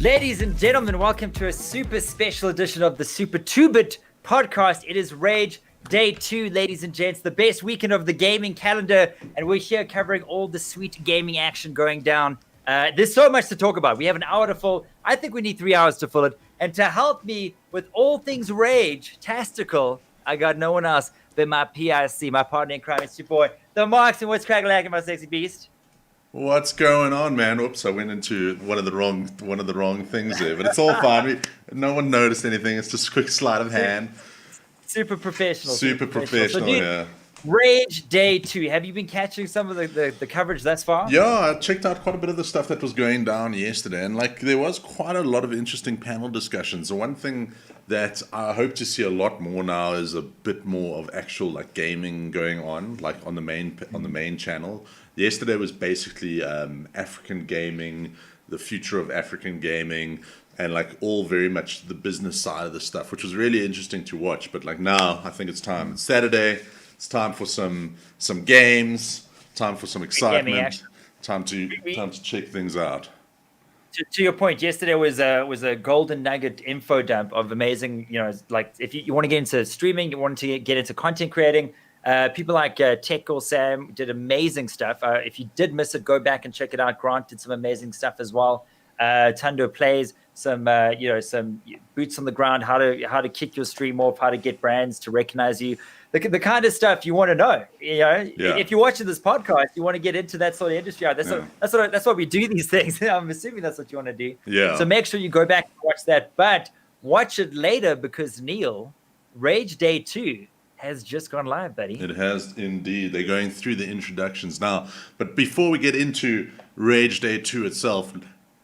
Ladies and gentlemen, welcome to a super special edition of the Super 2-Bit podcast. It is Rage Day 2, ladies and gents, the best weekend of the gaming calendar, and we're here covering all the sweet gaming action going down. There's so much to talk about. We have an hour to fill. I think we need 3 hours to fill it. And to help me with all things Rage, Tastical, I got no one else than my PIC, my partner in crime. It's your boy, the Marks, and what's cracking like my sexy beast? What's going on, man? Oops, I went into one of the wrong things there, but it's all fine. No one noticed anything. It's just a quick sleight of hand. Super professional. Super professional, so, dude, yeah. Rage Day 2. Have you been catching some of the coverage thus far? Yeah, I checked out quite a bit of the stuff that was going down yesterday, and there was quite a lot of interesting panel discussions. The one thing that I hope to see a lot more now is a bit more of actual gaming going on, on the main channel. Yesterday was basically African gaming, the future of African gaming, and all very much the business side of the stuff, which was really interesting to watch. But now I think it's time. It's Saturday. It's time for some games. Time for some excitement. Time to check things out. To your point, yesterday was a golden nugget info dump of amazing. If you want to get into streaming, you want to get into content creating. People like Tech or Sam did amazing stuff. If you did miss it, go back and check it out. Grant did some amazing stuff as well. Tundo plays some boots on the ground, how to kick your stream off, how to get brands to recognize you, the kind of stuff you want to know. If you're watching this podcast, you want to get into that sort of industry. That's why we do these things. I'm assuming that's what you want to do. Yeah. So make sure you go back and watch that, but watch it later because Neil, Rage Day 2 has just gone live, buddy. It has indeed. They're going through the introductions now. But before we get into Rage Day 2 itself,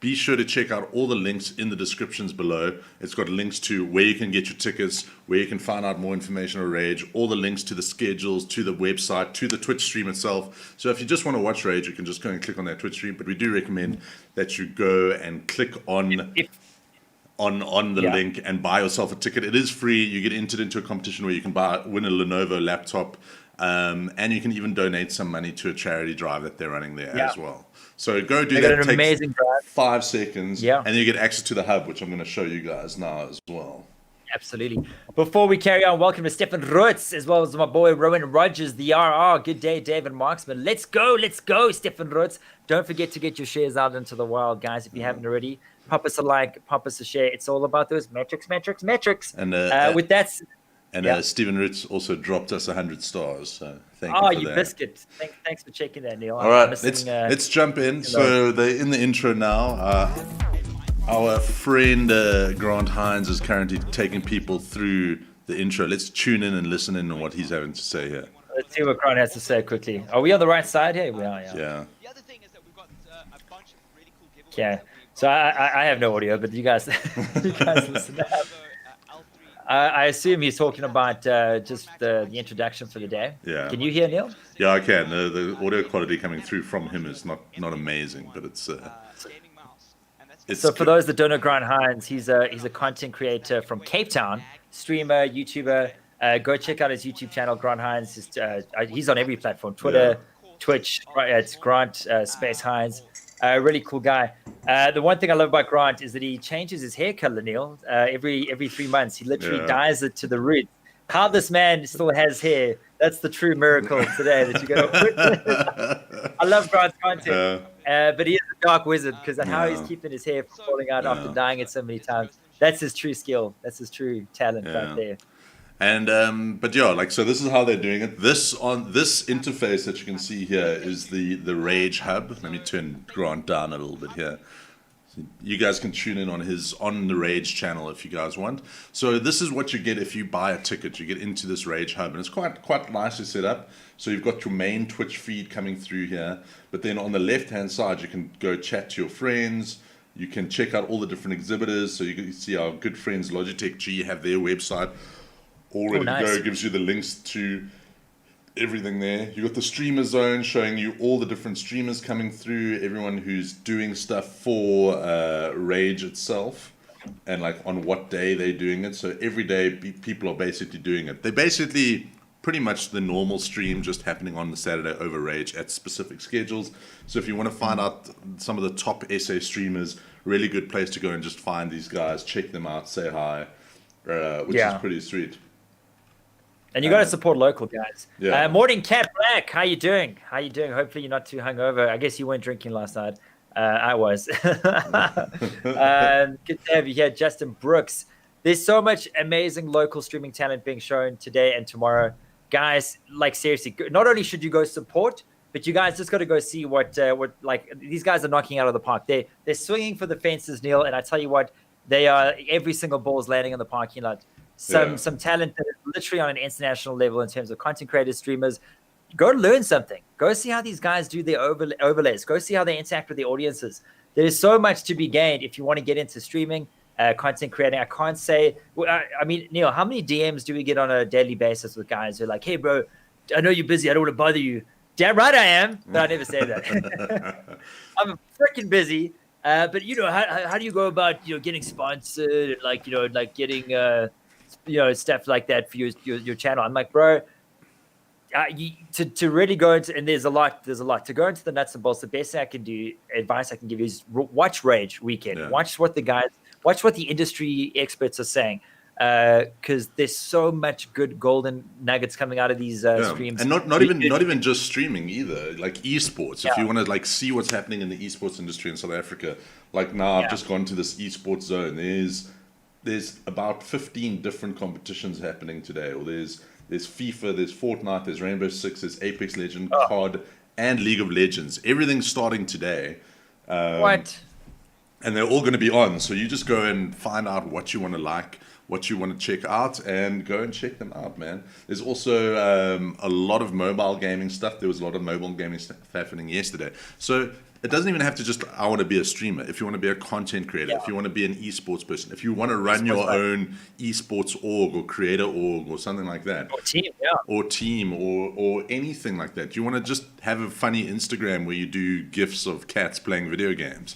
be sure to check out all the links in the descriptions below. It's got links to where you can get your tickets, where you can find out more information on Rage, all the links to the schedules, to the website, to the Twitch stream itself. So if you just want to watch Rage, you can just go and click on that Twitch stream. But we do recommend that you go and click on the link and buy yourself a ticket. It is free. You get entered into a competition where you can win a Lenovo laptop, and you can even donate some money to a charity drive that they're running there as well. So go do that. It takes amazing drive. 5 seconds, and you get access to the hub, which I'm going to show you guys now as well. Absolutely. Before we carry on, welcome to Stefan Rutz, as well as my boy Rowan Rogers, the RR. Good day, David Marksman. Let's go, Stefan Rutz. Don't forget to get your shares out into the wild, guys, if you haven't already. Pop us a like, pop us a share. It's all about those metrics. And with that... Stephen Ritz also dropped us 100 stars, so thank you for you that. biscuit. Thanks for checking that, Neil. All right, let's jump in. So they're in the intro now. Our friend Grant Hines is currently taking people through the intro. Let's tune in and listen in on what he's having to say here. Let's see what Grant has to say quickly. Are we on the right side here? We are, yeah. The other thing is that we've got a bunch of really cool giveaways. Yeah. So I have no audio, but you guys listen up. I assume he's talking about just the introduction for the day. Yeah. Can you hear Neil? Yeah, I can. The audio quality coming through from him is not amazing, but it's. So for those that don't know Grant Hines, he's a content creator from Cape Town, streamer, YouTuber. Go check out his YouTube channel, Grant Hines. He's on every platform: Twitter, Twitch. Right, it's Grant Space Hines. Really cool guy. The one thing I love about Grant is that he changes his hair color, Neil, every 3 months. He literally dyes it to the root. How this man still has hair, that's the true miracle today that you're going to witness. I love Grant's content, but he is a dark wizard because how he's keeping his hair from falling out after dyeing it so many times. That's his true skill. That's his true talent right there. And but so this is how they're doing it. This interface that you can see here is the Rage Hub. Let me turn Grant down a little bit here. So you guys can tune in on the Rage channel if you guys want. So this is what you get if you buy a ticket. You get into this Rage Hub, and it's quite nicely set up. So you've got your main Twitch feed coming through here, but then on the left-hand side you can go chat to your friends. You can check out all the different exhibitors. So you can see our good friends Logitech G have their website all ready to go. It gives you the links to everything there. You got the streamer zone showing you all the different streamers coming through, everyone who's doing stuff for Rage itself, and on what day they're doing it. So every day people are basically doing it. They basically pretty much the normal stream just happening on the Saturday over Rage at specific schedules. So if you want to find out some of the top SA streamers, really good place to go and just find these guys, check them out, say hi, which is pretty sweet. And you got to support local guys. Yeah. Morning, Cat Black. How you doing? Hopefully you're not too hungover. I guess you weren't drinking last night. I was. Good to have you here, Justin Brooks. There's so much amazing local streaming talent being shown today and tomorrow. Guys, like seriously, not only should you go support, but you guys just got to go see what like these guys are knocking out of the park. They're swinging for the fences, Neil, and I tell you what, they are. Every single ball is landing on the parking lot. Some talent that is literally on an international level in terms of content creators, streamers. Go learn something. Go see how these guys do their overlays. Go see how they interact with the audiences. There is so much to be gained if you want to get into streaming. Content creating. I can't say. I mean, Neil, how many DMs do we get on a daily basis with guys who are like, "Hey, bro, I know you're busy. I don't want to bother you." Damn right I am, but I never say that. I'm freaking busy. But how do you go about getting sponsored and like getting stuff like that for your channel? I'm like, bro, to really go into, and there's a lot to go into the nuts and bolts. The best thing I can do, advice I can give you is watch Rage Weekend. Yeah. Watch what the industry experts are saying, because there's so much good golden nuggets coming out of these streams. And not even just streaming either, like esports. If you want to see what's happening in the esports industry in South Africa, like now I've just gone to this esports zone. There's about 15 different competitions happening today. Or there's FIFA, there's Fortnite, there's Rainbow Six, there's Apex Legends, COD, and League of Legends. Everything's starting today. What? And they're all going to be on. So you just go and find out what you want to like, what you want to check out, and go and check them out, man. There's also a lot of mobile gaming stuff. There was a lot of mobile gaming stuff happening yesterday. So it doesn't even have to just, I want to be a streamer. If you want to be a content creator, if you want to be an esports person, if you want to run your own esports org or creator org or something like that. Or team, or anything like that. You want to just have a funny Instagram where you do GIFs of cats playing video games.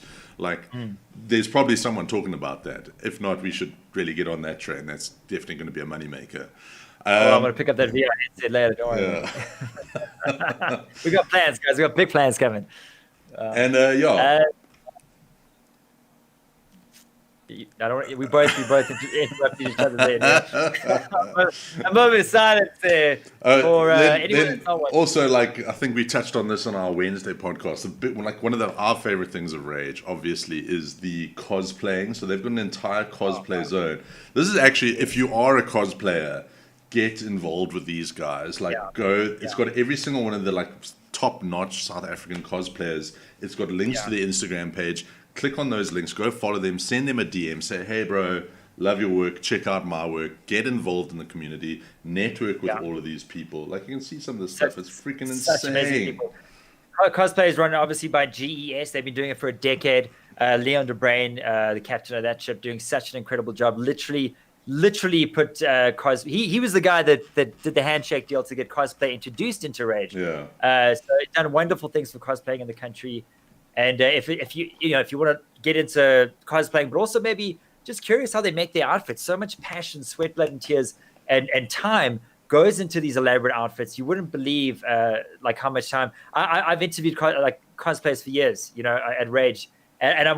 There's probably someone talking about that. If not, we should really get on that train. That's definitely going to be a moneymaker. I'm going to pick up that VR headset later. Don't worry. We got plans, guys. We got big plans coming. We both interrupted each other there. A moment of silence there for anyone. Also, I think we touched on this on our Wednesday podcast. One of our favorite things of Rage, obviously, is the cosplaying. So they've got an entire cosplay zone. This is actually, if you are a cosplayer, get involved with these guys. It's got every single one of the top-notch South African cosplayers. It's got links to their Instagram page. Click on those links, go follow them, send them a DM, say, hey, bro, love your work, check out my work, get involved in the community, network with all of these people. You can see some of this stuff. It's freaking insane. Cosplay is run, obviously, by GES. They've been doing it for a decade. Leon DeBrain, the captain of that ship, doing such an incredible job. Literally put cosplay. He was the guy that did the handshake deal to get cosplay introduced into Rage. Yeah. So he's done wonderful things for cosplaying in the country. And if you want to get into cosplaying, but also maybe just curious how they make their outfits, so much passion, sweat, blood, and tears, and time goes into these elaborate outfits. You wouldn't believe how much time. I've interviewed cosplayers for years, at Rage, and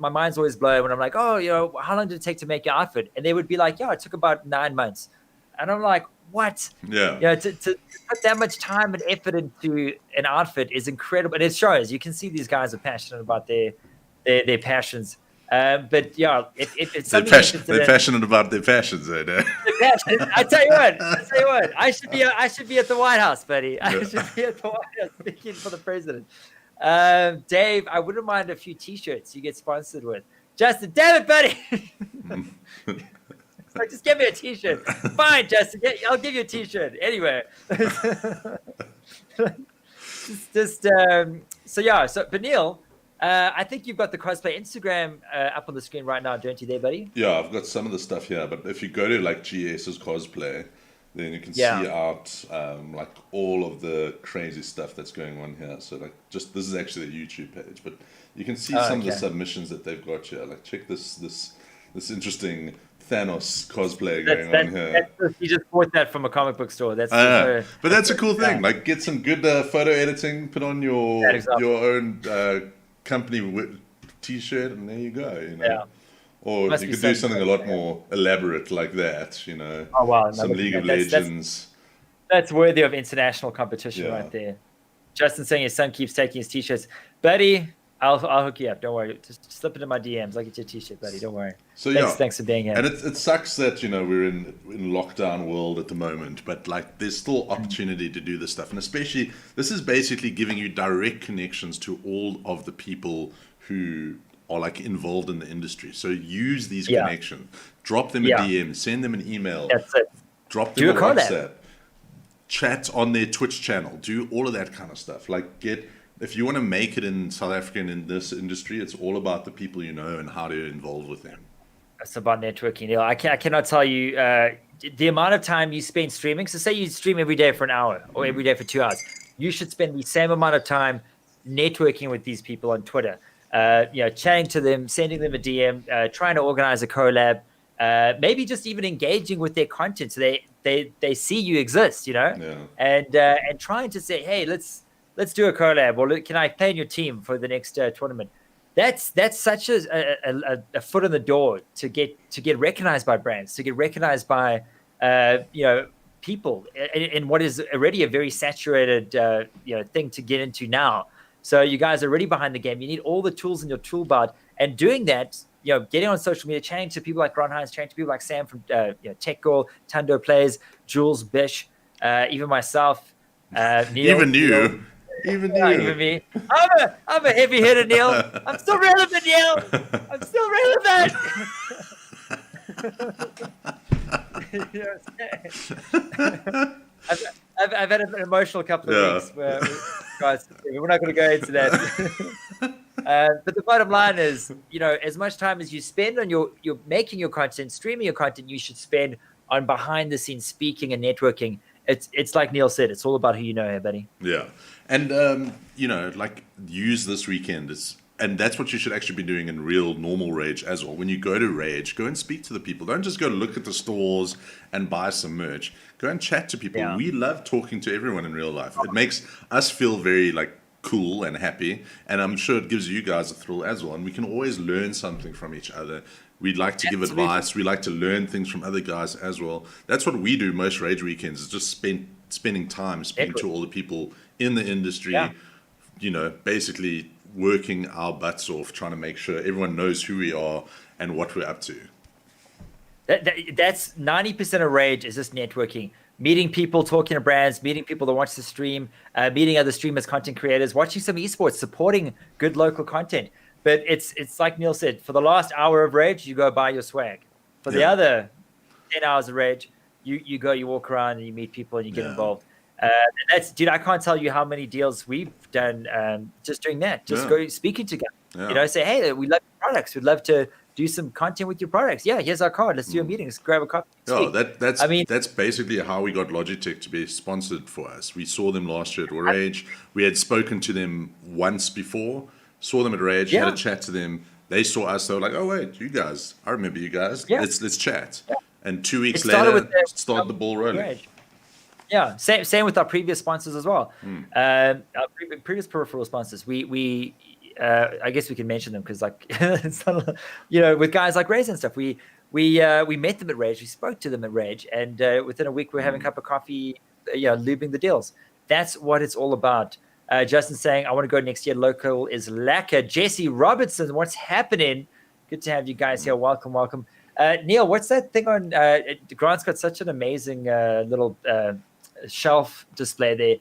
my mind's always blown when I'm like, oh, how long did it take to make your outfit? And they would be like, yeah, it took about 9 months, and I'm like, what? Yeah. To put that much time and effort into an outfit is incredible, and it shows. You can see these guys are passionate about their passions. But if it's something they're passionate about their passions, eh? They're passionate. I tell you what. I should be at the White House, buddy. I should be at the White House speaking for the president. Dave, I wouldn't mind a few T-shirts you get sponsored with. Justin, damn it, buddy. So just give me a T-shirt. Fine, Justin. I'll give you a T-shirt. Anyway. But Neil, I think you've got the cosplay Instagram up on the screen right now, don't you there, buddy? Yeah, I've got some of the stuff here. But if you go to GS's cosplay, then you can see out all of the crazy stuff that's going on here. So this is actually a YouTube page, but you can see some of the submissions that they've got here. Check this interesting Thanos cosplay going on here. You just bought that from a comic book store. That's But that's a cool thing. Like, get some good photo editing, put on your own company T-shirt, and there you go. You know. Yeah. Or you could do something a lot more elaborate like that. You know. Oh wow! Some League of Legends. That's worthy of international competition right there. Justin saying his son keeps taking his T-shirts, buddy. I'll hook you up. Don't worry. Just slip it in my DMs. I'll get your T-shirt, buddy. Don't worry. So thanks for being here. And it sucks that we're in lockdown world at the moment, but like there's still opportunity to do this stuff, and especially this is basically giving you direct connections to all of the people who are like involved in the industry. So use these connections. Drop them a DM. Send them an email. That's it. Drop them a WhatsApp. Chat on their Twitch channel. Do all of that kind of stuff. Like if you want to make it in South Africa and in this industry, it's all about the people you know and how to involve with them. It's about networking, Neil. I cannot tell you the amount of time you spend streaming. So say you stream every day for an hour or every day for 2 hours. You should spend the same amount of time networking with these people on Twitter. Chatting to them, sending them a DM, trying to organize a collab, maybe just even engaging with their content so they see you exist, and trying to say, hey, let's do a collab, or can I play in your team for the next tournament? That's such a foot in the door to get recognized by brands, to get recognized by people in what is already a very saturated thing to get into now. So you guys are already behind the game. You need all the tools in your tool belt, and doing that, getting on social media, chatting to people like Hines, chatting to people like Sam from Tech Girl, Tando Plays, Jules, Bish, even myself, Neil. Even you. Even me. I'm a heavy hitter, Neil. I'm still relevant, Neil. I'm still relevant. I've had an emotional couple of weeks where guys, we're not going to go into that. But the bottom line is, as much time as you spend on your making your content, streaming your content, you should spend on behind the scenes speaking and networking. It's like Neil said, it's all about who you know here, buddy. Yeah. And, like use this weekend. And that's what you should actually be doing in real normal Rage as well. When you go to Rage, go and speak to the people. Don't just go look at the stores and buy some merch. Go and chat to people. Yeah. We love talking to everyone in real life. It makes us feel very cool and happy. And I'm sure it gives you guys a thrill as well. And we can always learn something from each other. We'd like to give advice. We like to learn things from other guys as well. That's what we do most Rage weekends, is just spending time speaking to all the people in the industry, basically working our butts off, trying to make sure everyone knows who we are and what we're up to. That's 90% of Rage is just networking, meeting people, talking to brands, meeting people that watch the stream, meeting other streamers, content creators, watching some esports, supporting good local content. But it's like Neil said, for the last hour of Rage, you go buy your swag. For the other 10 hours of Rage, you go, you walk around and you meet people and you get involved. Dude, I can't tell you how many deals we've done just doing that. Just go speaking to guys. Say, hey, we love your products. We'd love to do some content with your products. Yeah, here's our card. Let's do a meeting. Let's grab a coffee. That's basically how we got Logitech to be sponsored for us. We saw them last year at Rage. We had spoken to them once before. Saw them at Rage. Had a chat to them. They saw us. They were like, "Oh wait, you guys! I remember you guys. Yeah. Let's chat." Yeah. And 2 weeks later, started the ball rolling. Rage. Yeah, same with our previous sponsors as well. Our previous peripheral sponsors, we I guess we can mention them because it's not, with guys like Rage and stuff, we met them at Rage, we spoke to them at Rage, and within a week we're having a cup of coffee, lubing the deals. That's what it's all about. Justin saying, I want to go next year. Local is lacquer. Jesse Robertson, what's happening? Good to have you guys here. Welcome. Neil, what's that thing on? Grant's got such an amazing little shelf display there.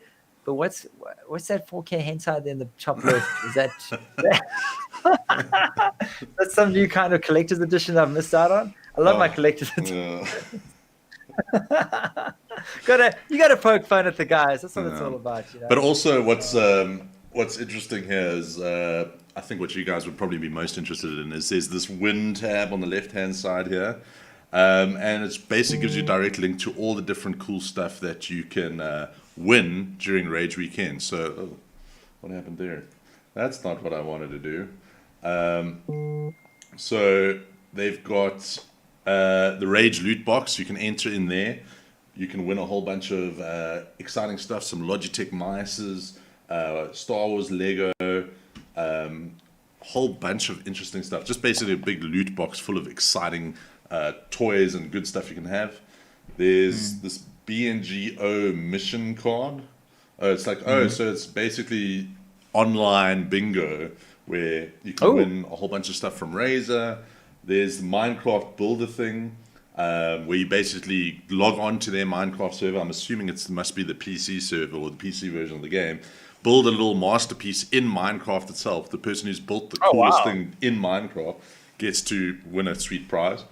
But what's that 4K hentai there in the top left? Is that that's some new kind of collector's edition I've missed out on? I love my collector's edition. You gotta poke fun at the guys. That's what it's all about. But also, what's interesting here is I think what you guys would probably be most interested in is there's this win tab on the left hand side here, and it basically gives you a direct link to all the different cool stuff that you can win during Rage Weekend. So, what happened there? That's not what I wanted to do. So they've got the Rage loot box. You can enter in there. You can win a whole bunch of exciting stuff. Some Logitech mices, Star Wars Lego, whole bunch of interesting stuff. Just basically a big loot box full of exciting toys and good stuff you can have. There's this BNGO mission card. It's like, so it's basically online bingo where you can win a whole bunch of stuff from Razer. There's the Minecraft builder thing, where you basically log on to their Minecraft server. I'm assuming it must be the PC server or the PC version of the game. Build a little masterpiece in Minecraft itself. The person who's built the coolest thing in Minecraft gets to win a sweet prize.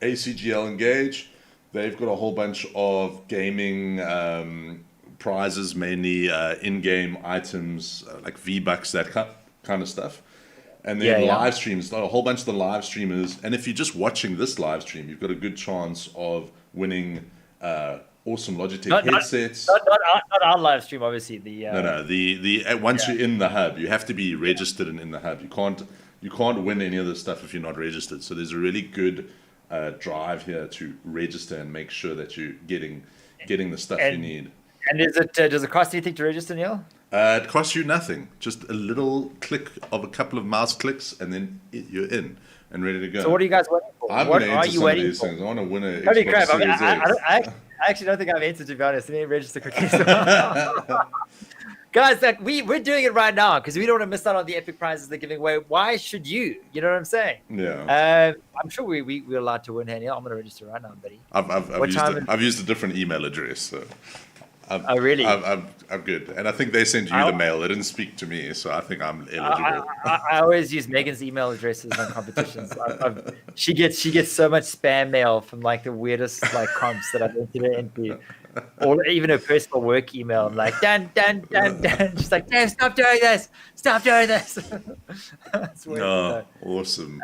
ACGL Engage, they've got a whole bunch of gaming prizes, mainly in-game items like V-Bucks, that kind of stuff. And then live streams, a whole bunch of the live streamers. And if you're just watching this live stream, you've got a good chance of winning awesome Logitech headsets. Not our live stream, obviously. The once you're in the hub, you have to be registered and in the hub. You can't win any of this stuff if you're not registered. So there's a really good drive here to register and make sure that you're getting the stuff you need. And does it cost anything to register, Neil? It costs you nothing. Just a little click of a couple of mouse clicks, and then you're in and ready to go. So what are you guys waiting for? I'm What going to are enter you some of waiting these for? things. I want to win a Holy Xbox crap! Series X. I actually don't think I've entered, to be honest. Let me register quickly. Guys, like we're doing it right now because we don't want to miss out on the epic prizes they're giving away. Why should you? You know what I'm saying? Yeah. I'm sure we're allowed to win here. Neil, I'm going to register right now, buddy. I've used a different email address, so. Oh, really? I'm good, and I think they sent you the mail. They didn't speak to me, so I think I'm eligible. I always use Megan's email addresses on competitions. She gets so much spam mail from like the weirdest like comps that I've entered her into, or even her personal work email. I'm like, Dan. She's like, Dan, stop doing this. Stop doing this. That's weird. Oh, awesome.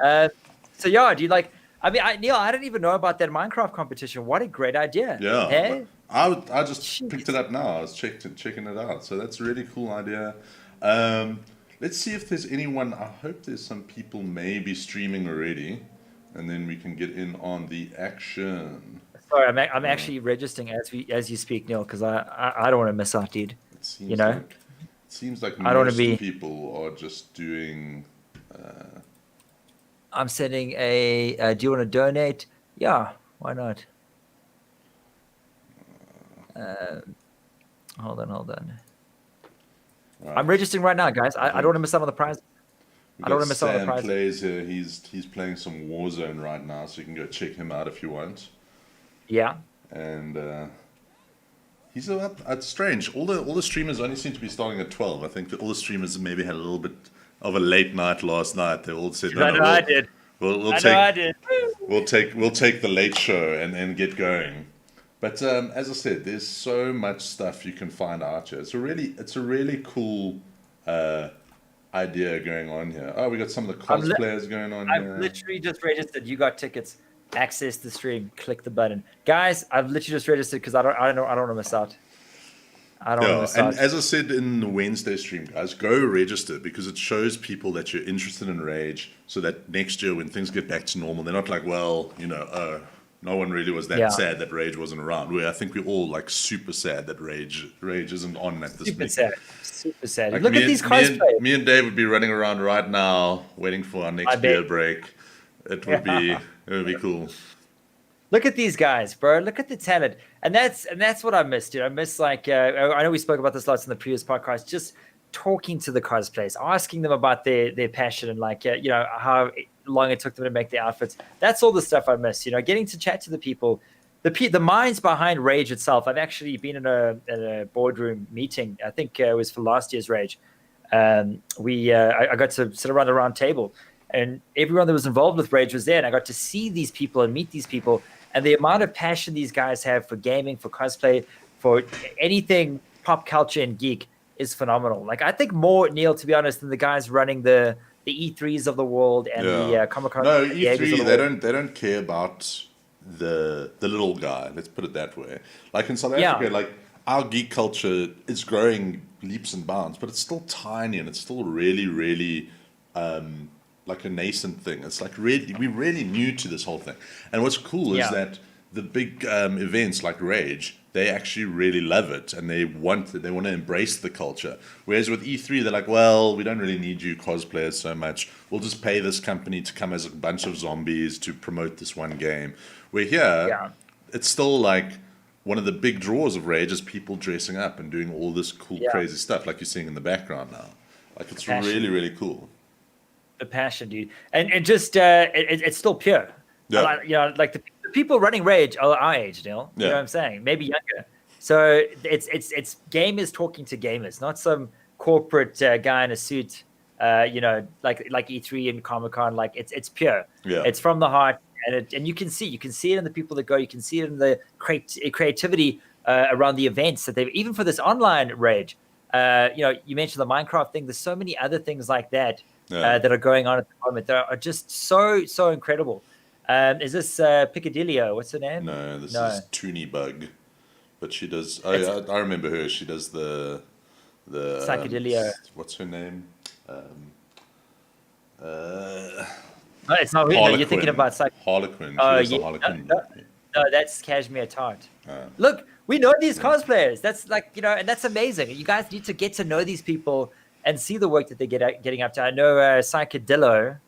So yeah, do you like? I mean, Neil, I didn't even know about that Minecraft competition. What a great idea! Yeah. Hey? I just picked it up now. I was checking it out. So that's a really cool idea. Let's see if there's anyone. I hope there's some people maybe streaming already, and then we can get in on the action. Sorry, I'm actually registering as you speak, Neil, because I don't want to miss out, dude. It seems like most people are just doing. I'm sending a. Do you want to donate? Yeah, why not? Hold on. Right. I'm registering right now, guys. I don't want to miss out on the prize. I don't want to miss out on the prize. Plays here. He's playing some Warzone right now, so you can go check him out if you want. Yeah. And he's up. It's strange. All the streamers only seem to be starting at 12. I think that all the streamers maybe had a little bit of a late night last night. They all said, I did. I did. We'll take the late show and get going. But as I said, there's so much stuff you can find out here. It's a really cool idea going on here. Oh, we got some of the cosplayers going on here. I've literally just registered. You got tickets. Access the stream. Click the button, guys. I've literally just registered because I don't want to miss out. And as I said in the Wednesday stream, guys, go register because it shows people that you're interested in Rage, so that next year when things get back to normal, they're not like, well, no one really was that sad that Rage wasn't around. I think we're all like super sad that Rage isn't on at this point. Super sad. Like Look at these cosplayers. Me and Dave would be running around right now waiting for our next beer break. It would be cool. Look at these guys, bro. Look at the talent. And that's what I missed, dude. I miss like I know we spoke about this lots in the previous podcast, just talking to the cosplayers, asking them about their passion and like how long it took them to make the outfits. That's all the stuff I miss, getting to chat to the people, the minds behind Rage itself. I've actually been in a boardroom meeting. I think it was for last year's Rage. I got to sit around the round table, and everyone that was involved with Rage was there, and I got to see these people and meet these people, and the amount of passion these guys have for gaming, for cosplay, for anything pop culture and geek is phenomenal. Like I think more, Neil, to be honest, than the guys running the E3s of the world and the Comic-Con. No, E3 they don't care about the little guy. Let's put it that way. Like in South Africa, like our geek culture is growing leaps and bounds, but it's still tiny and it's still really, really like a nascent thing. It's like we're really new to this whole thing. And what's cool is that the big events like Rage, they actually really love it, and they want to embrace the culture. Whereas with E3, they're like, well, we don't really need you cosplayers so much. We'll just pay this company to come as a bunch of zombies to promote this one game. Where here, it's still like one of the big draws of Rage is people dressing up and doing all this cool, crazy stuff like you're seeing in the background now. Like, it's really, really cool. The passion, dude. And just, it's still pure. Yeah. Like the people running Rage are our age, Neil. You know what I'm saying? Maybe younger. So it's gamers talking to gamers, not some corporate guy in a suit, like E3 and Comic-Con. Like, it's pure. Yeah. It's from the heart. And you can see it in the people that go. You can see it in the creativity around the events that they've, even for this online Rage. You mentioned the Minecraft thing. There's so many other things like that that are going on at the moment that are just so incredible. Is this Picadillo? What's her name? No, this is Toonie Bug, but she does. I remember her. She does the Psychedelia. What's her name? No, it's not really. You're thinking about Harlequin. Harlequin. No, that's Cashmere Tart. Look, we know these cosplayers. That's like, and that's amazing. You guys need to get to know these people and see the work that they're getting up to. I know Psychedillo,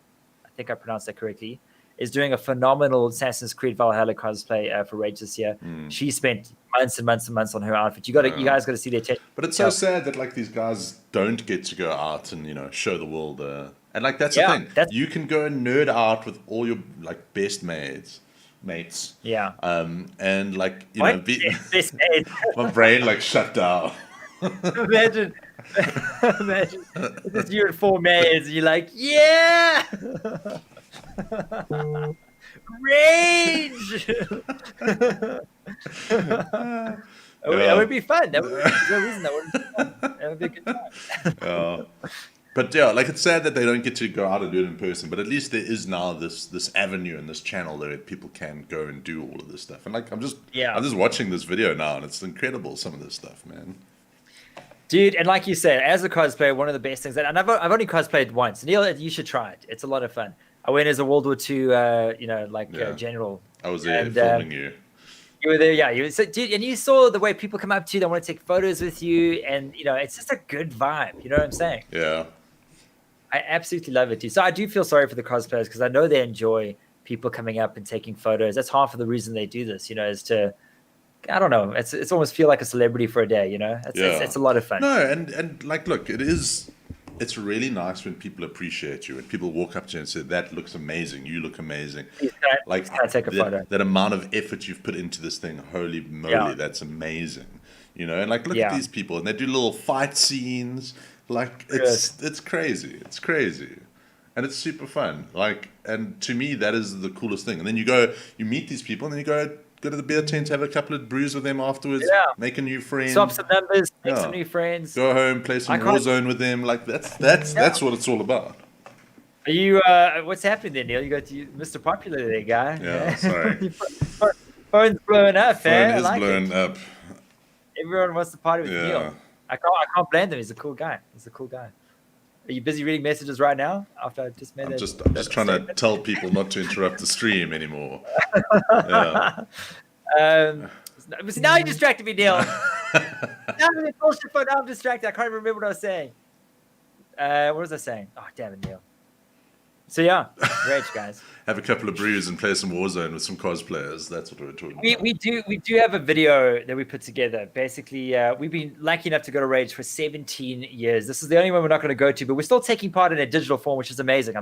I think I pronounced that correctly, is doing a phenomenal Assassin's Creed Valhalla cosplay for Rage this year. She spent months and months and months on her outfit. You guys got to see their tech. But it's so sad that like these guys don't get to go out and show the world. And like that's the thing. You can go and nerd out with all your like best mates. Yeah. And like best mates. My brain like shut down. Imagine it's you and 4 mates, and you're like, yeah. Rage. That would be fun. That would be no reason that wouldn't be fun. That would be a good time. But yeah, like it's sad that they don't get to go out and do it in person. But at least there is now this avenue and this channel where people can go and do all of this stuff. And like I'm just watching this video now, and it's incredible, some of this stuff, man. Dude, and like you said, as a cosplayer, one of the best things and I've only cosplayed once. Neil, you should try it. It's a lot of fun. I went as a World War II, general. I was there filming you. You were there, yeah. Dude, and you saw the way people come up to you, they want to take photos with you, and it's just a good vibe. You know what I'm saying? Yeah. I absolutely love it, too. So I do feel sorry for the cosplayers because I know they enjoy people coming up and taking photos. That's half of the reason they do this, is to, I don't know, it's almost feel like a celebrity for a day, It's a lot of fun. No, and like, look, it's really nice when people appreciate you, when people walk up to you and say, that looks amazing, you look amazing. Can I take a photo? That amount of effort you've put into this thing, holy moly, that's amazing. And like, look at these people, and they do little fight scenes. Like, it's crazy. It's crazy. And it's super fun. Like, and to me, that is the coolest thing. And then you meet these people, and then you go to the beer tent, have a couple of brews with them afterwards, make a new friend. Swap some numbers, make some new friends. Go home, play some Warzone with them. Like, that's what it's all about. Are you, what's happening there, Neil? You got Mr. Popular there, guy. Yeah, sorry. Phone's blowing up, Phone is blowing up. Everyone wants to party with Neil. I can't blame him. He's a cool guy. Are you busy reading messages right now? After I just made I'm just trying to tell people not to interrupt the stream anymore. Yeah. Now you distracted me, Neil. Now I'm distracted. I can't remember what I was saying. What was I saying? Oh, damn it, Neil. So yeah, Rage, guys. Have a couple of brews and play some Warzone with some cosplayers. That's what we're talking about. We do have a video that we put together. Basically, we've been lucky enough to go to Rage for 17 years. This is the only one we're not going to go to, but we're still taking part in a digital form, which is amazing.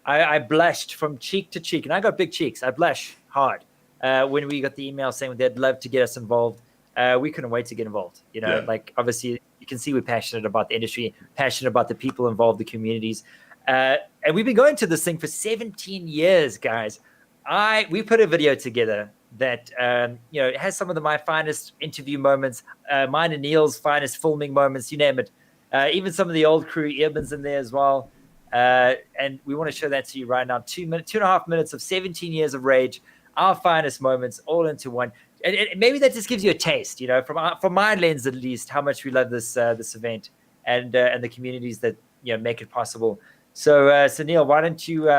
I blushed from cheek to cheek, and I got big cheeks. I blush hard when we got the email saying they'd love to get us involved. We couldn't wait to get involved. Like obviously you can see we're passionate about the industry, passionate about the people involved, the communities. And we've been going to this thing for 17 years, guys. We put a video together that has some of my finest interview moments, mine and Neil's finest filming moments, you name it. Even some of the old crew, Earman's in there as well. And we want to show that to you right now. 2.5 minutes of 17 years of Rage, our finest moments, all into one. And maybe that just gives you a taste, from my lens at least, how much we love this event and the communities that make it possible. So Neil, why don't you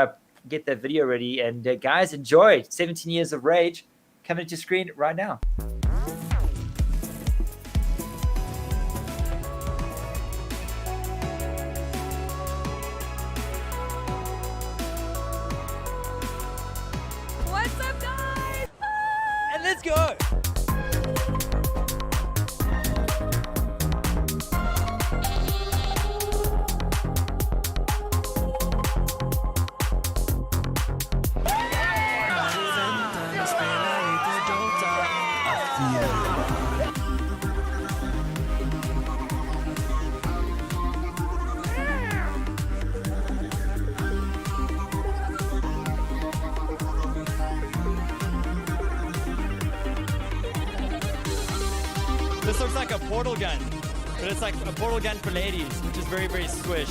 get that video ready? And guys, enjoy 17 Years of Rage coming to your screen right now. What's up, guys? And let's go. This looks like a portal gun, but it's like a portal gun for ladies, which is very, very squish.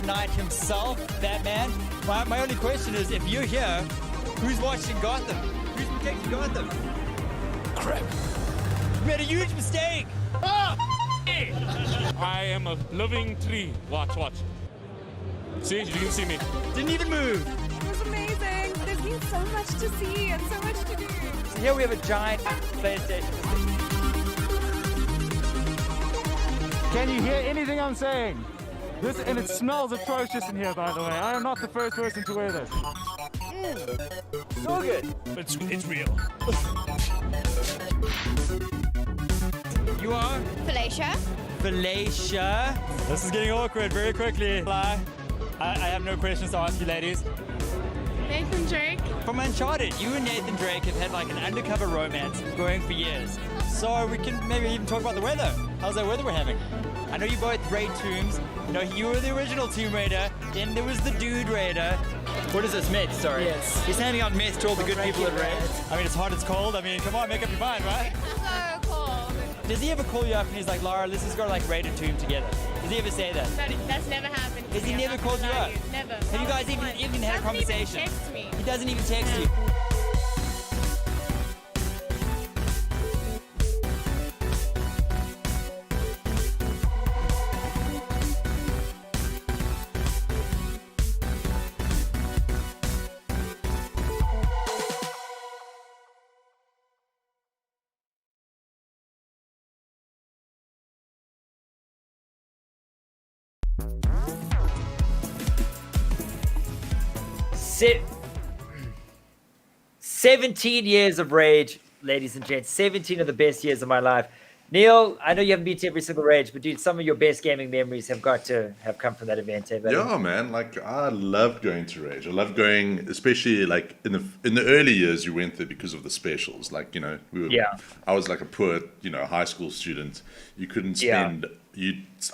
Knight himself, Batman. My only question is, if you're here, who's watching Gotham? Who's protecting Gotham? Crap. We made a huge mistake. I am a living tree. Watch, watch. See, you didn't see me. Didn't even move. It was amazing. There's been so much to see and so much to do. So here we have a giant PlayStation. Can you hear anything I'm saying? And it smells atrocious in here, by the way. I am not the first person to wear this. So good. It's real. You are? Felicia? Felicia. This is getting awkward very quickly. I have no questions to ask you, ladies. Nathan Drake? From Uncharted, you and Nathan Drake have had like an undercover romance going for years. So we can maybe even talk about the weather. How's that weather we're having? I know you both raid tombs. You know, you were the original Tomb Raider. Then there was the Dude Raider. What is this, meth? Sorry. Yes. He's handing out meth to all the good people at raid. I mean, it's hot, it's cold. I mean, come on, make up your mind, right? So cold. Does he ever call you up and he's like, Lara, let's just go to like raid a tomb together? Does he ever say that? That's never happened. Has he never called you up? Never. Have you guys even had a conversation? Even text me. He doesn't even text you. Se- 17 years of Rage, ladies and gents. 17 of the best years of my life. Neil, I know you haven't been to every single Rage, but dude, some of your best gaming memories have got to have come from that event, eh, buddy? Yeah, man. Like I loved going to Rage. I loved going, especially like in the early years. You went there because of the specials. Like I was like a poor high school student. You couldn't spend.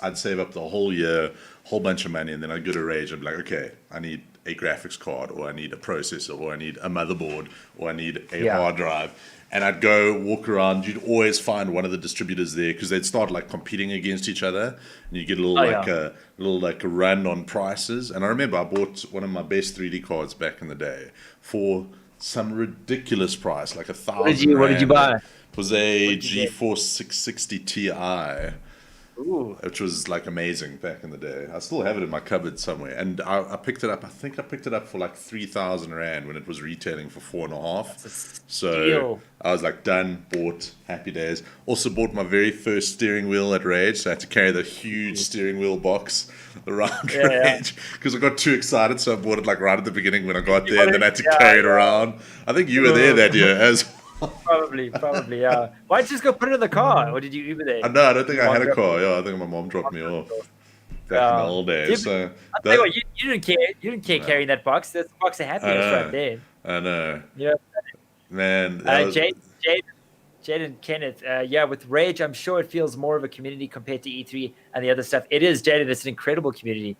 I'd save up the whole year, whole bunch of money, and then I'd go to Rage. I'd be like, okay, I need a graphics card, or I need a processor, or I need a motherboard, or I need a hard drive. And I'd go walk around. You'd always find one of the distributors there because they'd start like competing against each other, and you get a little a run on prices. And I remember I bought one of my best 3D cards back in the day for some ridiculous price, like $1,000. What did you buy? It was a GeForce 660 Ti. Ooh. Which was like amazing back in the day. I still have it in my cupboard somewhere, and I picked it up. I think I picked it up for like 3,000 rand when it was retailing for 4.5. So I was like, done, bought, happy days. Also bought my very first steering wheel at Rage, so I had to carry the huge steering wheel box around Rage because I got too excited. So I bought it like right at the beginning when I got there, and then I had to carry it around. I think you were there that year as well. Probably, yeah. Why didn't you just go put it in the car, or did you Uber there? No, I don't think I had a car. Yeah, I think my mom dropped me off back in the old days. So I'll tell you what, you didn't care. You didn't care carrying that box. That's the box of happiness right there. I know. Yeah. Man. Jade and Kenneth. With Rage, I'm sure it feels more of a community compared to E3 and the other stuff. It is, Jade, and it's an incredible community.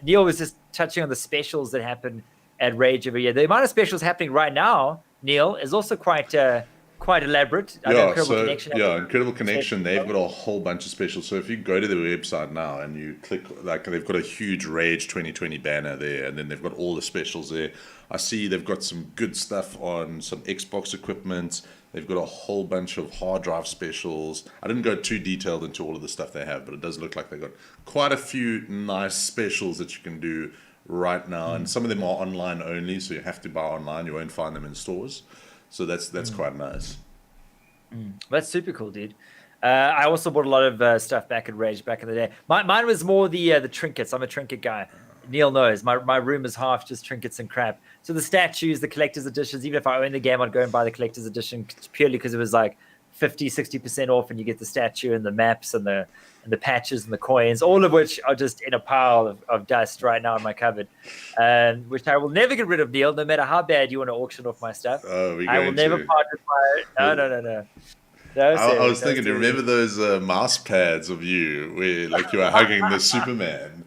Neil was just touching on the specials that happen at Rage every year. The amount of specials happening right now, Neil, is also quite elaborate. Incredible Connection. They've got a whole bunch of specials. So if you go to their website now and you click, like, they've got a huge Rage 2020 banner there, and then they've got all the specials there. I see they've got some good stuff on some Xbox equipment. They've got a whole bunch of hard drive specials. I didn't go too detailed into all of the stuff they have, but it does look like they've got quite a few nice specials that you can do right now, and some of them are online only, so you have to buy online. You won't find them in stores. So that's quite nice. That's super cool, dude. I also bought a lot of stuff back at Rage back in the day. Mine was more the trinkets. I'm a trinket guy. Neil knows my room is half just trinkets and crap. So the statues, the collector's editions, even if I own the game, I'd go and buy the collector's edition purely because it was like 50-60% off, and you get the statue and the maps and the patches and the coins, all of which are just in a pile of dust right now in my cupboard, which I will never get rid of, Neil, no matter how bad you want to auction off my stuff. I will never part with my... No. I was thinking, do you remember those mouse pads of you where like you were hugging the Superman?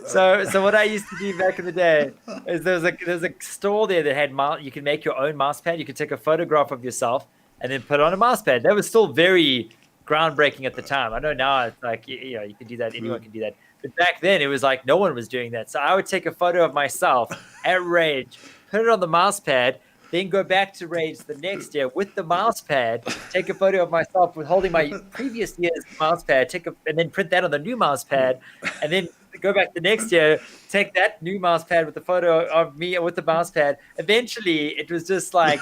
So what I used to do back in the day is there's a store there that had you can make your own mouse pad. You could take a photograph of yourself and then put on a mouse pad. That was still very groundbreaking at the time. I know now it's like, you can do that. Anyone can do that. But back then it was like no one was doing that. So I would take a photo of myself at Rage, put it on the mouse pad, then go back to Rage the next year with the mouse pad, take a photo of myself with holding my previous year's mouse pad, and then print that on the new mouse pad, and then go back the next year, take that new mouse pad with the photo of me with the mouse pad. Eventually, it was just like,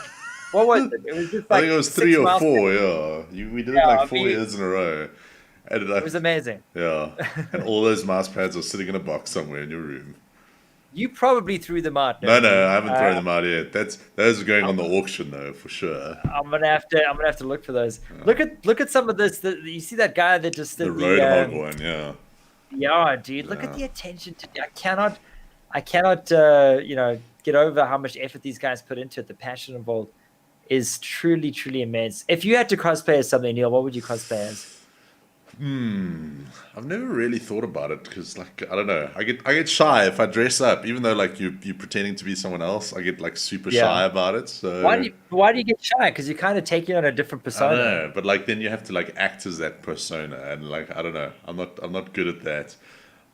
what was it? It was just like I think it was 3 or 4, yeah. We did it like 4 years in a row. And it was amazing. Yeah. And all those mouse pads are sitting in a box somewhere in your room. You probably threw them out. No, I haven't thrown them out yet. Those are going on the auction though, for sure. I'm gonna have to look for those. Look at some of this. You see that guy that just did the Roadhog one, yeah. Yeah, dude. Look at the attention to. I cannot. Get over how much effort these guys put into it. The passion involved is truly, truly immense. If you had to cosplay as something, Neil, what would you cosplay as? I've never really thought about it because, like, I don't know. I get shy if I dress up, even though like you're pretending to be someone else. I get like super shy about it. So why do you get shy? Because you're kind of taking on a different persona. I don't know, but like then you have to like act as that persona, and like I don't know. I'm not good at that.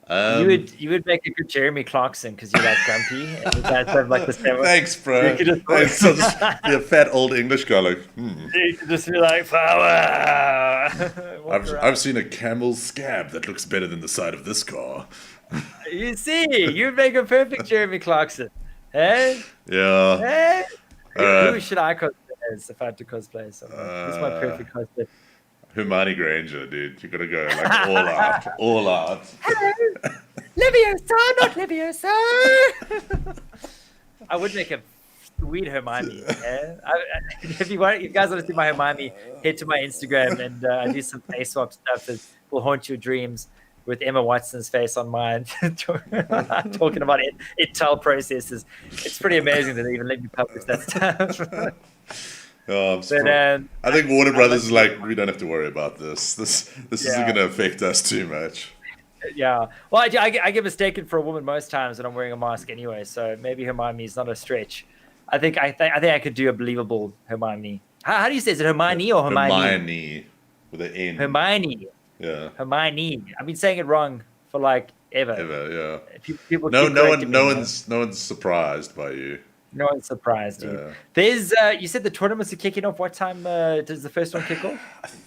You would make a good Jeremy Clarkson because you're like grumpy and you guys have like the same. Thanks, bro. You could just be a fat old English guy like. You could just be like power. I've seen a camel scab that looks better than the side of this car. You see, you'd make a perfect Jeremy Clarkson. Hey? Yeah. Hey? Who should I cosplay as if I had to cosplay someone? Who's my perfect cosplay? Hermione Granger, dude. You gotta go like all out. Hello, Leviosa, not Leviosa. I would make a sweet Hermione. Yeah? If you guys want to see my Hermione, head to my Instagram and I do some face swap stuff that will haunt your dreams with Emma Watson's face on mine, talking about Intel processes. It's pretty amazing that they even let me publish that stuff. I think Warner Brothers is like, we don't have to worry about this. This isn't going to affect us too much. Yeah. Well, I get mistaken for a woman most times when I'm wearing a mask anyway, so maybe Hermione is not a stretch. I think I could do a believable Hermione. How do you say it? Is it Hermione or Hermione? Hermione with an N. Hermione. Yeah. Hermione. I've been saying it wrong for like ever. Yeah. People no one's surprised by you. No one's surprised, dude. Yeah. There's you said the tournaments are kicking off. What time does the first one kick off?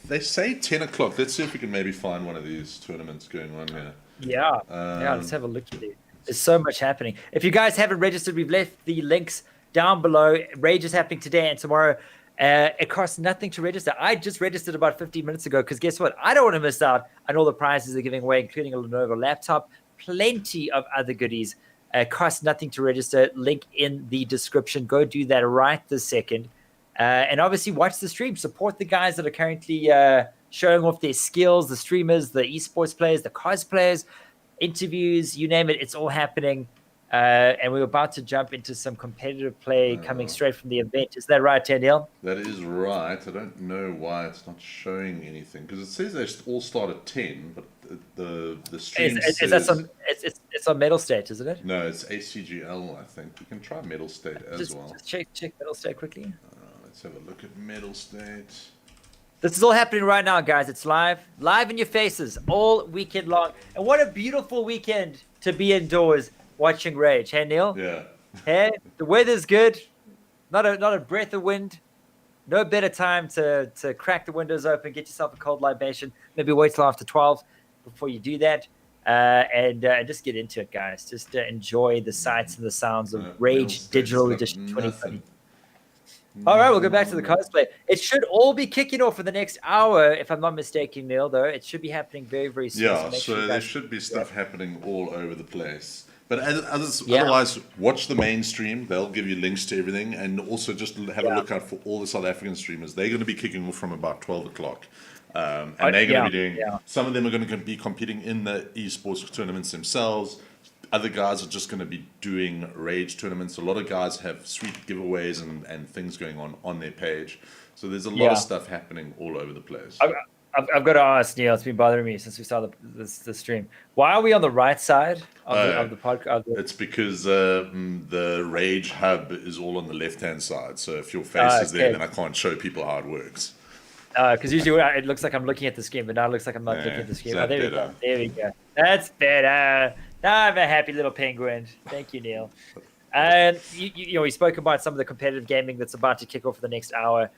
They say 10 o'clock. Let's see if we can maybe find one of these tournaments going on here. Yeah. Let's have a look at it. There's so much happening. If you guys haven't registered, we've left the links down below. Rage is happening today and tomorrow. It costs nothing to register. I just registered about 15 minutes ago because guess what? I don't want to miss out on all the prizes they're giving away, including a Lenovo laptop, plenty of other goodies. Costs nothing to register. Link in the description. Go do that right this second. And obviously watch the stream. Support the guys that are currently showing off their skills, the streamers, the esports players, the cosplayers, interviews, you name it. It's all happening. And we're about to jump into some competitive play coming straight from the event. Is that right, Daniel? That is right. I don't know why it's not showing anything because it says they all start at 10, but the stream says... It's on Metal State, isn't it? No, it's ACGL, I think. We can try Metal State as well. Just check Metal State quickly. Let's have a look at Metal State. This is all happening right now, guys. It's live in your faces all weekend long. And what a beautiful weekend to be indoors watching Rage. Hey, Neil? Yeah. Hey, the weather's good. Not a breath of wind. No better time to crack the windows open, get yourself a cold libation. Maybe wait till after 12 before you do that. and just get into it, guys. Just enjoy the sights and the sounds of Rage Digital Edition 2020. All right, we'll go back to the cosplay. It should all be kicking off for the next hour, if I'm not mistaken, Neil, though. It should be happening very, very soon. Yeah, make so sure there should be stuff happening all over the place. But otherwise, watch the main stream. They'll give you links to everything. And also just have a look out for all the South African streamers. They're going to be kicking off from about 12 o'clock. And they're going to be doing, some of them are going to be competing in the esports tournaments themselves. Other guys are just going to be doing Rage tournaments. A lot of guys have sweet giveaways and things going on their page. So there's a lot of stuff happening all over the place. I've got to ask, Neil, it's been bothering me since we saw the stream. Why are we on the right side of the podcast? It's because the Rage hub is all on the left-hand side. So if your face is there, then I can't show people how it works. Because usually it looks like I'm looking at the screen, but now it looks like I'm not looking at the screen. Oh, there we go. There we go. That's better. Now I'm a happy little penguin. Thank you, Neil. And you know, we spoke about some of the competitive gaming that's about to kick off for the next hour.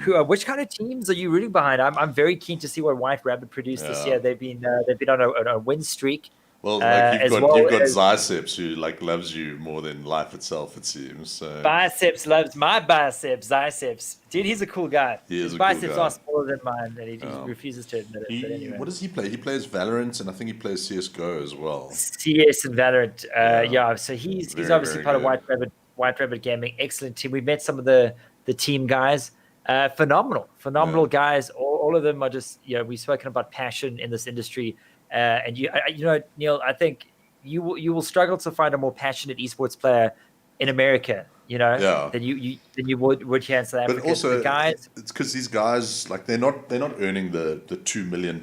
Which kind of teams are you rooting behind? I'm very keen to see what White Rabbit produced this year. They've been on a win streak. Well, like you've got Ziceps who like loves you more than life itself, it seems. So. Biceps loves my biceps. Ziceps, dude, he's a cool guy. His biceps are smaller than mine, and he refuses to admit it. But anyway. What does he play? He plays Valorant, and I think he plays CS:GO as well. CS and Valorant. So he's obviously part of White Rabbit Gaming. Excellent team. We met some of the team guys. Phenomenal guys. All of them are just, we've spoken about passion in this industry. And you know, Neil, I think you will struggle to find a more passionate esports player in America, than you would here in South Africa. But also, the guys, it's because these guys, like, they're not earning the $2 million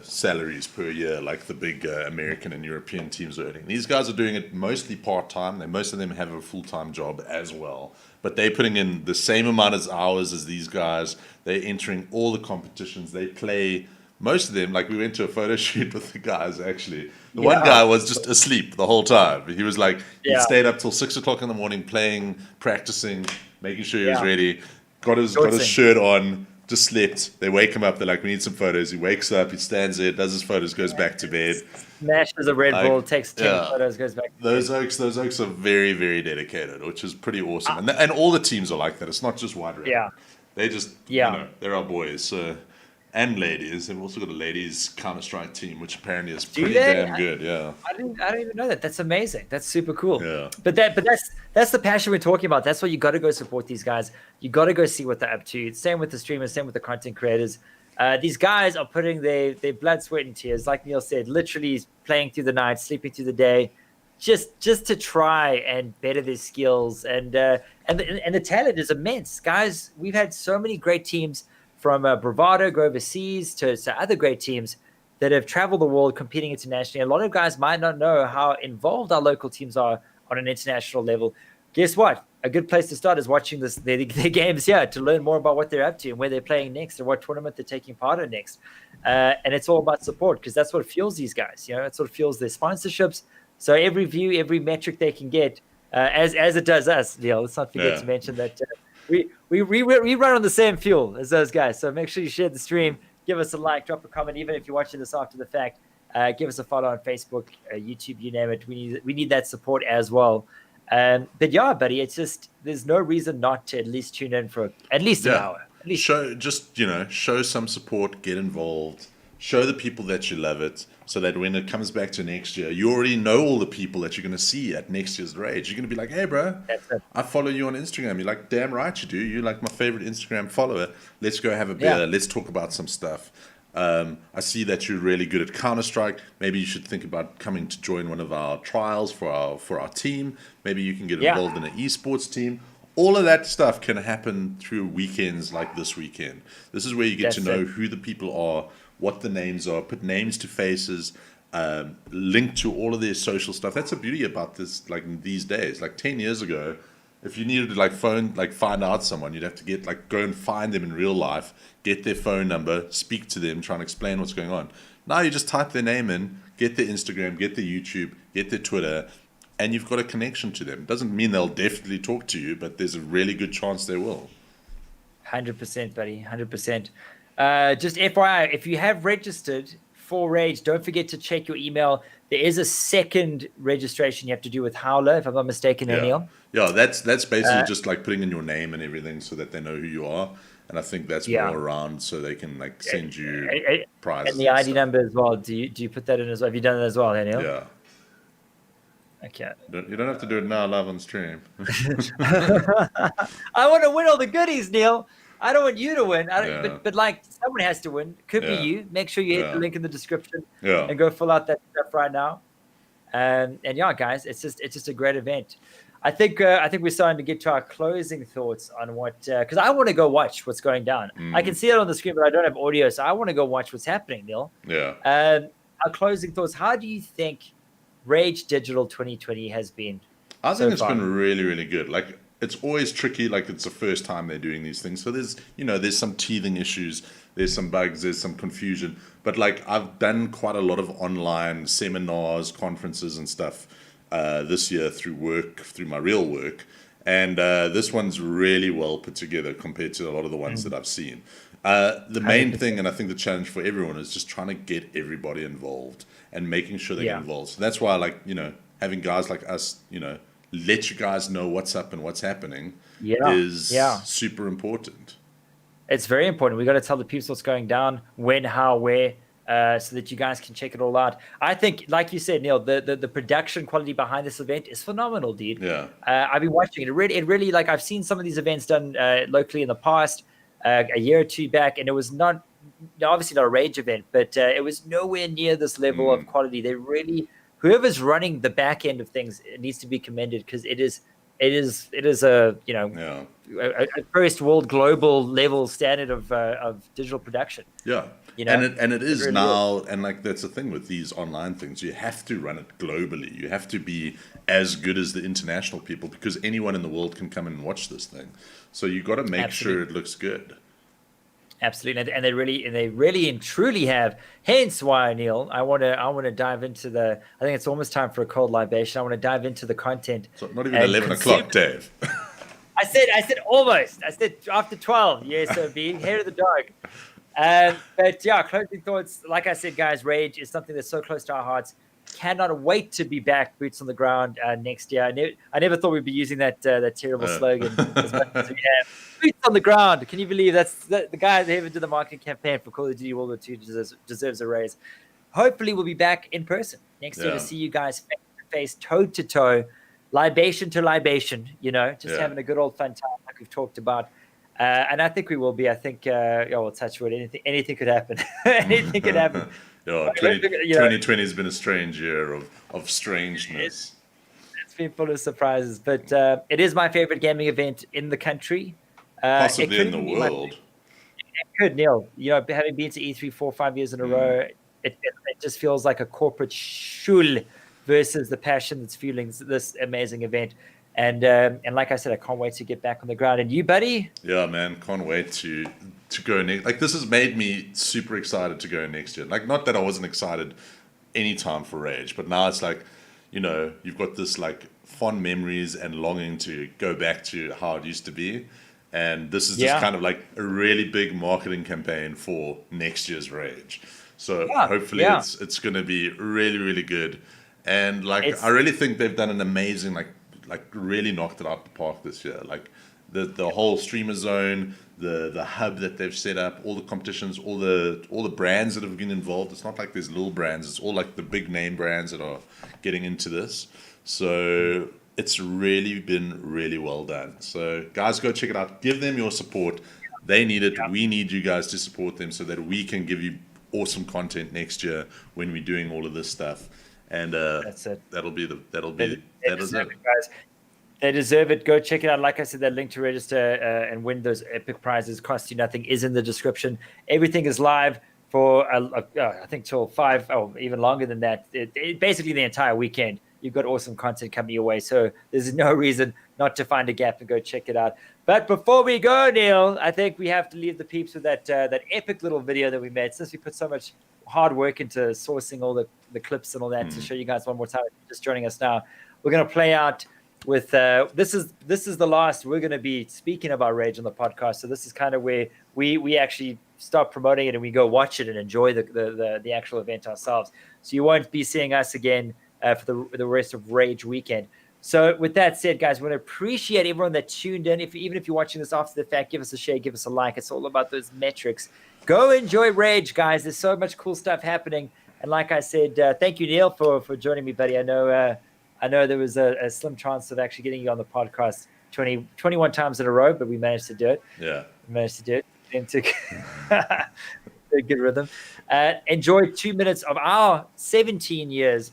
salaries per year like the big American and European teams are earning. These guys are doing it mostly part time. Most of them have a full time job as well. But they're putting in the same amount of hours as these guys. They're entering all the competitions. They play. Most of them, like we went to a photo shoot with the guys, actually. The one guy was just asleep the whole time. He was like, he stayed up till 6 o'clock in the morning playing, practicing, making sure he was ready. Got his shirt on, just slept. They wake him up. They're like, we need some photos. He wakes up, he stands there, does his photos, goes back to bed. Smashes a Red Bull, takes 10 photos, goes back to those bed. Oaks are very, very dedicated, which is pretty awesome. And all the teams are like that. It's not just White Rabbit. Yeah. They just, they're our boys. So. And ladies. They've also got a ladies Counter-Strike team, which apparently is pretty damn good. Yeah. I didn't even know that. That's amazing. That's super cool. Yeah. But that's the passion we're talking about. That's why you got to go support these guys. You got to go see what they're up to. Same with the streamers. Same with the content creators. These guys are putting their blood, sweat, and tears, like Neil said, literally playing through the night, sleeping through the day, just to try and better their skills. And the talent is immense, guys. We've had so many great teams. From Bravado, go overseas to other great teams that have traveled the world competing internationally. A lot of guys might not know how involved our local teams are on an international level. Guess what? A good place to start is watching their games here to learn more about what they're up to and where they're playing next and what tournament they're taking part in next. And it's all about support because that's what fuels these guys. It's what fuels their sponsorships. So every view, every metric they can get, as it does us, let's not forget to mention that we run on the same fuel as those guys. So make sure you share the stream, give us a like, drop a comment, even if you're watching this after the fact. Give us a follow on Facebook, YouTube, you name it. We need that support as well. But yeah, buddy, it's just there's no reason not to at least tune in for at least an hour. At least show some support, get involved, show the people that you love it, so that when it comes back to next year, you already know all the people that you're going to see at next year's Rage. You're going to be like, hey, bro, I follow you on Instagram. You're like, damn right you do. You're like my favorite Instagram follower. Let's go have a beer. Yeah. Let's talk about some stuff. I see that you're really good at Counter-Strike. Maybe you should think about coming to join one of our trials for our team. Maybe you can get involved in an esports team. All of that stuff can happen through weekends like this weekend. This is where you get to know who the people are, what the names are, put names to faces, link to all of their social stuff. That's the beauty about this, like these days. Like 10 years ago, if you needed to find out someone, you'd have to go and find them in real life, get their phone number, speak to them, try and explain what's going on. Now you just type their name in, get their Instagram, get their YouTube, get their Twitter, and you've got a connection to them. Doesn't mean they'll definitely talk to you, but there's a really good chance they will. 100%, buddy, 100%. Just FYI, if you have registered for Rage, don't forget to check your email. There is a second registration you have to do with Howler, if I'm not mistaken, O'Neill. Yeah, that's basically just like putting in your name and everything so that they know who you are. And I think that's more around so they can like send you prizes. And the ID stuff. number as well. Do you put that in as well? Have you done that as well, O'Neill? Yeah. Okay. You don't have to do it now live on stream. I want to win all the goodies, Neil. I don't want you to win. Yeah. But like someone has to win. Could be you. Make sure you hit the link in the description and go fill out that stuff right now. And yeah, guys, it's just a great event. I think we're starting to get to our closing thoughts on what because I want to go watch what's going down. I can see it on the screen, but I don't have audio, so I want to go watch what's happening, Neil. Yeah. Our closing thoughts. How do you think Rage Digital 2020 has been? I think it's been really, really good. Like it's always tricky. Like it's the first time they're doing these things, so there's some teething issues. There's some bugs. There's some confusion. But like I've done quite a lot of online seminars, conferences, and stuff this year through my real work, and this one's really well put together compared to a lot of the ones that I've seen. The main thing, and I think the challenge for everyone, is just trying to get everybody involved and making sure they get involved. So that's why, like, having guys like us, let you guys know what's up and what's happening is super important. It's very important. We got to tell the people what's going down, when, how, where, so that you guys can check it all out. I think, like you said, Neil, the production quality behind this event is phenomenal, dude. Yeah. I've been watching it. It really, like, I've seen some of these events done locally in the past, a year or two back, and it was obviously not a Rage event, but it was nowhere near this level of quality. They really, whoever's running the back end of things, it needs to be commended, because it is a a first world global level standard of digital production. Yeah. And it is now, and like that's the thing with these online things, you have to run it globally. You have to be as good as the international people, because anyone in the world can come in and watch this thing. So you got to make sure it looks good. Absolutely, and they really and truly have. Hence why, Neil, I want to dive into the. I think it's almost time for a cold libation. I want to dive into the content. So not even 11 o'clock, Dave. I said almost. I said after 12. Yes, so be hair of the dog. But yeah, closing thoughts. Like I said, guys, Rage is something that's so close to our hearts. Cannot wait to be back, boots on the ground, next year. I never thought we'd be using that terrible slogan as much as we have. Boots on the ground. Can you believe that's the guy that ever did the marketing campaign for Call of Duty World War II deserves a raise. Hopefully, we'll be back in person next year to see you guys face to face, toe to toe, libation to libation. Just having a good old fun time like we've talked about. And I think we will be. I think, we'll touch wood. Anything could happen. Anything could happen. 2020 has been a strange year of strangeness. It's been full of surprises, but it is my favorite gaming event in the country. Possibly in the world. It could, Neil. Having been to E3 4 or 5 years in a row, it just feels like a corporate shul versus the passion that's fueling this amazing event. And like I said, I can't wait to get back on the ground. And you, buddy? Yeah, man, can't wait to go next. Like, this has made me super excited to go next year. Like, not that I wasn't excited anytime for Rage, but now it's like, you've got this like fond memories and longing to go back to how it used to be. And this is just kind of like a really big marketing campaign for next year's Rage. So hopefully it's going to be really, really good. And like, I really think they've done an amazing, like really knocked it out the park this year. Like the whole streamer zone, the hub that they've set up, all the competitions, all the brands that have been involved. It's not like there's little brands. It's all like the big name brands that are getting into this. So it's really been really well done. So guys, go check it out. Give them your support. They need it. We need you guys to support them so that we can give you awesome content next year when we're doing all of this stuff. And that's it. That'll be it, guys. They deserve it. Go check it out. Like I said, that link to register and win those epic prizes costs you nothing is in the description. Everything is live for I think till 5 or even longer than that. Basically the entire weekend. You've got awesome content coming your way, so there's no reason not to find a gap and go check it out. But before we go, Neil, I think we have to leave the peeps with that epic little video that we made. Since we put so much hard work into sourcing all the clips and all that to show you guys one more time. Just joining us now, we're going to play out with this is the last we're going to be speaking about Rage on the podcast. So this is kind of where we actually start promoting it and we go watch it and enjoy the actual event ourselves. So you won't be seeing us again for the rest of Rage Weekend. So with that said, guys, we want to appreciate everyone that tuned in. Even if you're watching this after the fact, give us a share, give us a like. It's all about those metrics. Go enjoy Rage, guys. There's so much cool stuff happening. And like I said, thank you, Neil, for joining me, buddy. I know there was a slim chance of actually getting you on the podcast 21 times in a row, but we managed to do it. Yeah. We managed to do it. Into a good rhythm. Enjoy 2 minutes of our past 17 years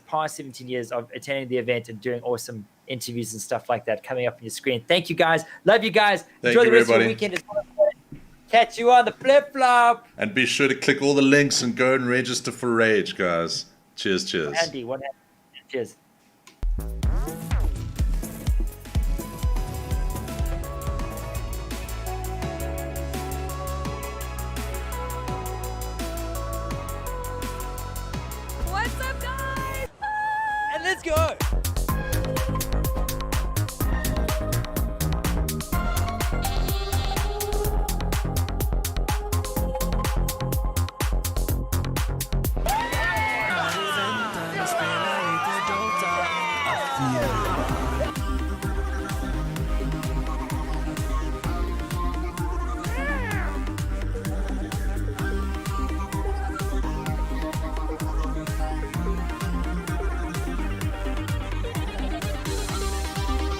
of attending the event and doing awesome interviews and stuff like that coming up on your screen. Thank you, guys. Love you guys. Enjoy the rest of your weekend. Catch you on the flip-flop. And be sure to click all the links and go and register for Rage, guys. Cheers. Andy, one hand. Cheers. What's up, guys? And let's go.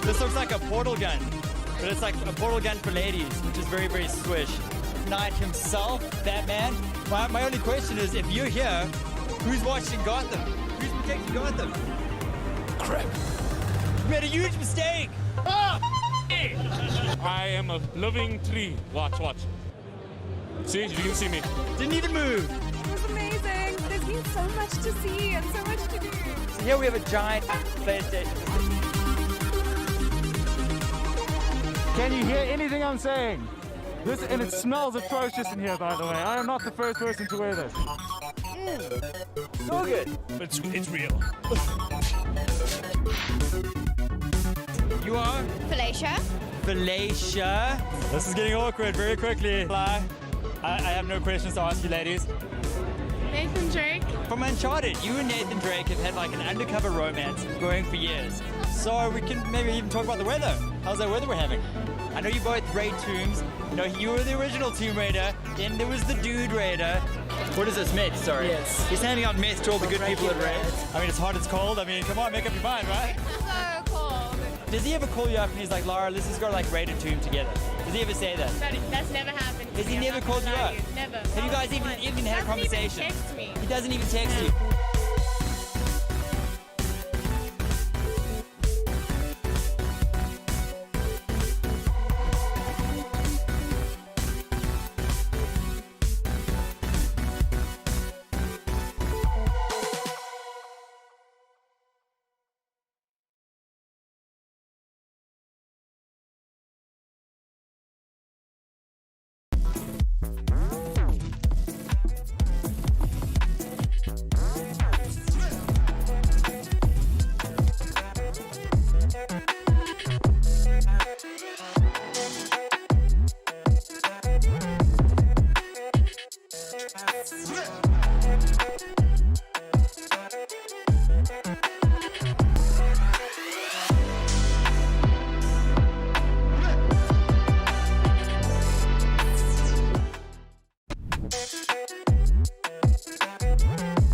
This looks like a portal gun, but it's like a portal gun for ladies, which is very, very swish. Knight himself, Batman. My only question is, if you're here, who's watching Gotham? Who's protecting Gotham? Crap. We made a huge mistake. I am a living tree. Watch. See, you didn't see me. Didn't even move. It was amazing. There's been so much to see and so much to do. So here we have a giant PlayStation. Can you hear anything I'm saying? And it smells atrocious in here, by the way. I am not the first person to wear this. So good. It's real. You are? Felicia. This is getting awkward very quickly. I have no questions to ask you, ladies. Nathan Drake. From Uncharted, you and Nathan Drake have had like an undercover romance going for years. So we can maybe even talk about the weather. How's that weather we're having? I know you both raid tombs. You know, you were the original Tomb Raider. Then there was the Dude Raider. What is this, meth? Sorry. Yes. He's handing out meth to all the good people at Raid. I mean, it's hot, it's cold. I mean, come on, make up your mind, right? So cold. Does he ever call you up and he's like, Lara, let's just go to like raid a tomb together? Does he ever say that? That's never happened. Has he never called you up? Never. Have you guys even had a conversation? He doesn't even text me. He doesn't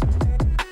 even text you.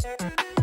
Bye.